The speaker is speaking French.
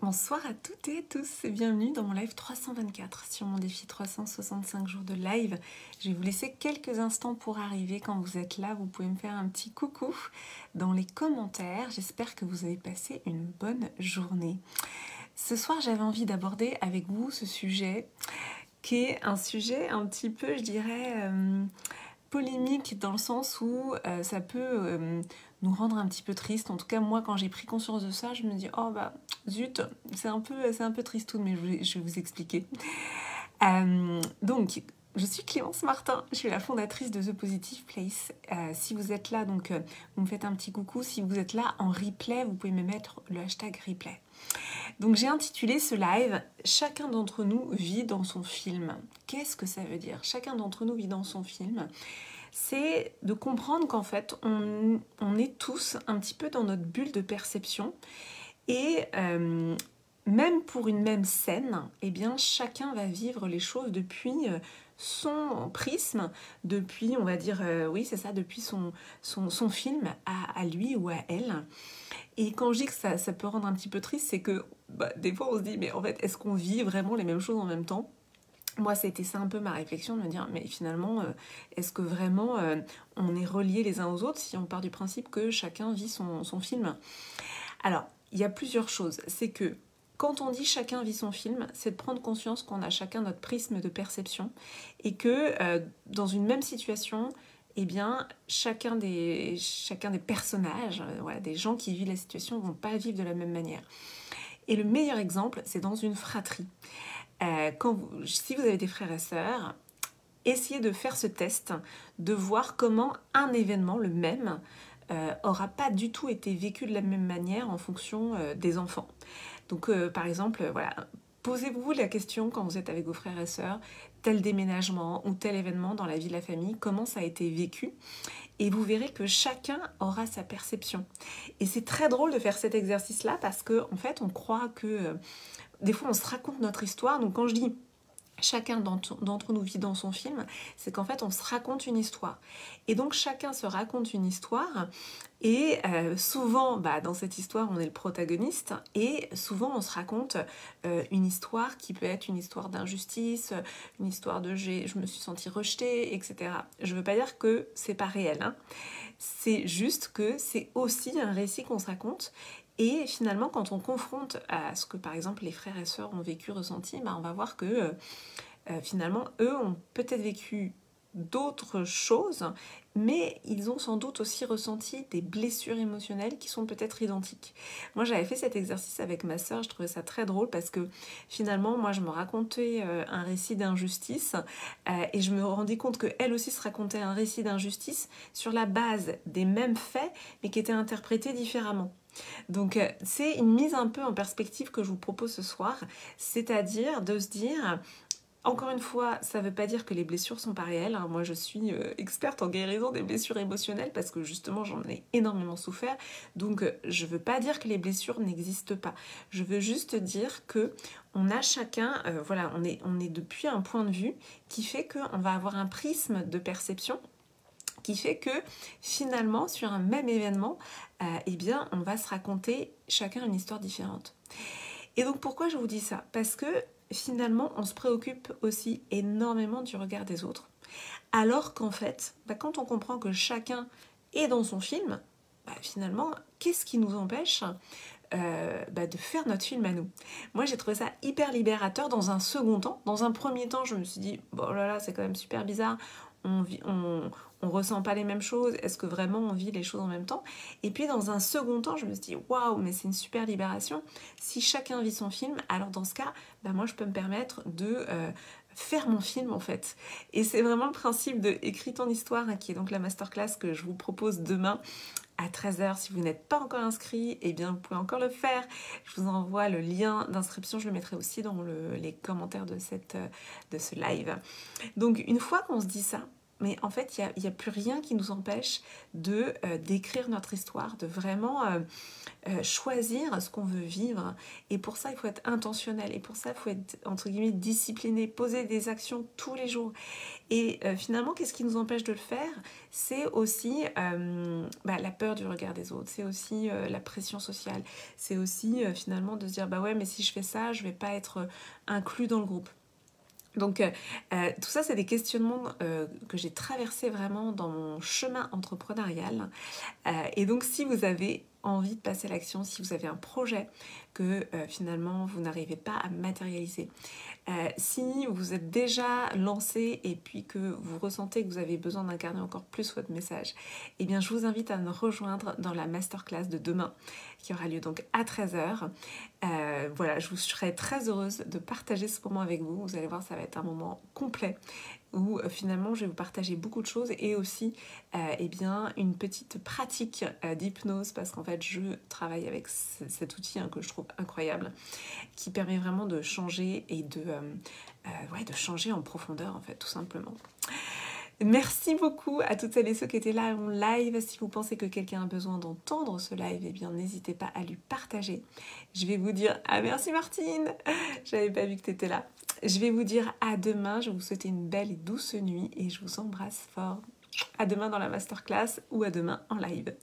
Bonsoir à toutes et tous et bienvenue dans mon live 324 sur mon défi 365 jours de live. Je vais vous laisser quelques instants pour arriver. Quand vous êtes là, vous pouvez me faire un petit coucou dans les commentaires. J'espère que vous avez passé une bonne journée. Ce soir, j'avais envie d'aborder avec vous ce sujet qui est un sujet un petit peu, je dirais, polémique dans le sens où ça peut nous rendre un petit peu triste. En tout cas, moi, quand j'ai pris conscience de ça, je me dis, oh bah zut, c'est un peu tristoun, mais je vais vous expliquer. Donc, je suis Clémence Martin, je suis la fondatrice de The Positive Place. Si vous êtes là, donc vous me faites un petit coucou. Si vous êtes là en replay, vous pouvez me mettre le hashtag replay. Donc j'ai intitulé ce live « Chacun d'entre nous vit dans son film ». Qu'est-ce que ça veut dire ? Chacun d'entre nous vit dans son film. C'est de comprendre qu'en fait, on est tous un petit peu dans notre bulle de perception. Et même pour une même scène, eh bien, chacun va vivre les choses depuis son prisme, depuis, on va dire, oui, c'est ça, depuis son film à lui ou à elle. Et quand je dis que ça peut rendre un petit peu triste, c'est que des fois on se dit, mais en fait, est-ce qu'on vit vraiment les mêmes choses en même temps ? Moi, c'était ça un peu ma réflexion, de me dire, mais finalement, est-ce que vraiment on est reliés les uns aux autres si on part du principe que chacun vit son film ? Alors, il y a plusieurs choses. C'est que quand on dit chacun vit son film, c'est de prendre conscience qu'on a chacun notre prisme de perception et que dans une même situation, eh bien, chacun des personnages, des gens qui vivent la situation ne vont pas vivre de la même manière. Et le meilleur exemple, c'est dans une fratrie. Si vous avez des frères et sœurs, essayez de faire ce test, de voir comment un événement, le même, aura pas du tout été vécu de la même manière en fonction des enfants. Donc par exemple, voilà, posez-vous la question quand vous êtes avec vos frères et sœurs, tel déménagement ou tel événement dans la vie de la famille, comment ça a été vécu ? Et vous verrez que chacun aura sa perception. Et c'est très drôle de faire cet exercice-là parce qu'en fait, on croit que des fois, on se raconte notre histoire. Donc quand je dis chacun d'entre nous vit dans son film, c'est qu'en fait on se raconte une histoire. Et donc chacun se raconte une histoire et souvent dans cette histoire on est le protagoniste et souvent on se raconte une histoire qui peut être une histoire d'injustice, une histoire de je me suis sentie rejetée, etc. Je veux pas dire que c'est pas réel, hein. C'est juste que c'est aussi un récit qu'on se raconte. Et finalement, quand on confronte à ce que, par exemple, les frères et sœurs ont vécu, ressenti, on va voir que finalement, eux ont peut-être vécu d'autres choses, mais ils ont sans doute aussi ressenti des blessures émotionnelles qui sont peut-être identiques. Moi, j'avais fait cet exercice avec ma sœur, je trouvais ça très drôle parce que finalement, moi, je me racontais un récit d'injustice et je me rendais compte qu'elle aussi se racontait un récit d'injustice sur la base des mêmes faits, mais qui étaient interprétés différemment. Donc c'est une mise un peu en perspective que je vous propose ce soir, c'est-à-dire de se dire, encore une fois, ça ne veut pas dire que les blessures sont pas réelles, hein. Moi je suis experte en guérison des blessures émotionnelles parce que justement j'en ai énormément souffert, donc je ne veux pas dire que les blessures n'existent pas, je veux juste dire que on a chacun, on est depuis un point de vue qui fait qu'on va avoir un prisme de perception qui fait que finalement sur un même événement, eh bien on va se raconter chacun une histoire différente. Et donc pourquoi je vous dis ça ? Parce que finalement on se préoccupe aussi énormément du regard des autres, alors qu'en fait, quand on comprend que chacun est dans son film, finalement qu'est-ce qui nous empêche de faire notre film à nous. Moi j'ai trouvé ça hyper libérateur dans un second temps. Dans un premier temps je me suis dit, bon là c'est quand même super bizarre, on ressent pas les mêmes choses, est-ce que vraiment on vit les choses en même temps ? Et puis dans un second temps, je me suis dit, waouh, mais c'est une super libération. Si chacun vit son film, alors dans ce cas, moi je peux me permettre de faire mon film en fait. Et c'est vraiment le principe de Écris ton histoire, hein, qui est donc la masterclass que je vous propose demain à 13h. Si vous n'êtes pas encore inscrit, eh bien vous pouvez encore le faire. Je vous envoie le lien d'inscription, je le mettrai aussi dans les commentaires de ce live. Donc une fois qu'on se dit ça, mais en fait, il y a plus rien qui nous empêche de d'écrire notre histoire, de vraiment choisir ce qu'on veut vivre. Et pour ça, il faut être intentionnel. Et pour ça, il faut être, entre guillemets, discipliné, poser des actions tous les jours. Et finalement, qu'est-ce qui nous empêche de le faire? C'est aussi la peur du regard des autres, c'est aussi la pression sociale, c'est aussi finalement de se dire, bah ouais, mais si je fais ça, je vais pas être inclus dans le groupe. Donc tout ça, c'est des questionnements que j'ai traversés vraiment dans mon chemin entrepreneurial. Et donc si vous avez envie de passer à l'action, si vous avez un projet que finalement vous n'arrivez pas à matérialiser, si vous êtes déjà lancé et puis que vous ressentez que vous avez besoin d'incarner encore plus votre message, eh bien je vous invite à nous rejoindre dans la masterclass de demain qui aura lieu donc à 13h. Voilà, je serai très heureuse de partager ce moment avec vous. Vous allez voir, ça va être un moment complet où finalement je vais vous partager beaucoup de choses et aussi une petite pratique d'hypnose, parce qu'en fait je travaille avec cet outil que je trouve incroyable, qui permet vraiment de changer et de changer en profondeur en fait, tout simplement. Merci beaucoup à toutes celles et ceux qui étaient là en live. Si vous pensez que quelqu'un a besoin d'entendre ce live, eh bien n'hésitez pas à lui partager. Je vais vous dire merci Martine, j'avais pas vu que tu étais là. Je vais vous dire à demain, je vous souhaite une belle et douce nuit et je vous embrasse fort. À demain dans la masterclass ou à demain en live.